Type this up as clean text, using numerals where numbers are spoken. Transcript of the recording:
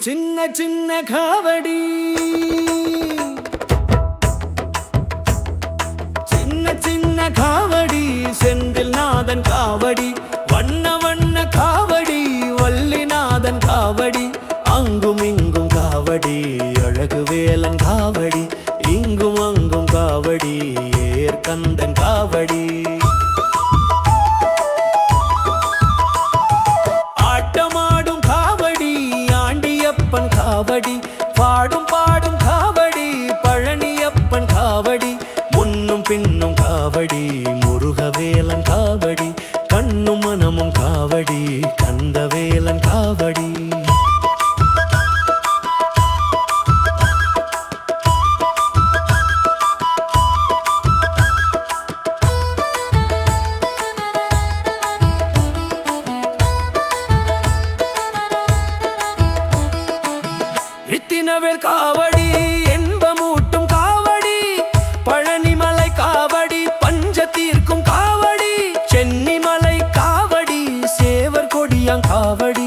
சின்ன சின்ன காவடி சின்ன சின்ன காவடி செந்தில் நாதன் காவடி வண்ண வண்ண காவடி வள்ளிநாதன் காவடி அங்கும் இங்கும் காவடி அழகு வேலன் காவடி இங்கும் அங்கும் காவடி ஏற்கந்தன் காவடி ஆட்டமாடும் காவடி ஆண்டியப்பன் காவடி பாடும் பாடும் காவடி பழனியப்பன் காவடி முன்னும் பின்னும் காவடி முருகவேலன் காவடி கண்ணும் மனமும் காவடி கந்தவேலன் காவடி இத்தினவேல் காவடி என்பமூட்டும் காவடி பழனிமலை காவடி பஞ்ச தீர்க்கும் காவடி சென்னிமலை காவடி சேவர் கொடியாங் காவடி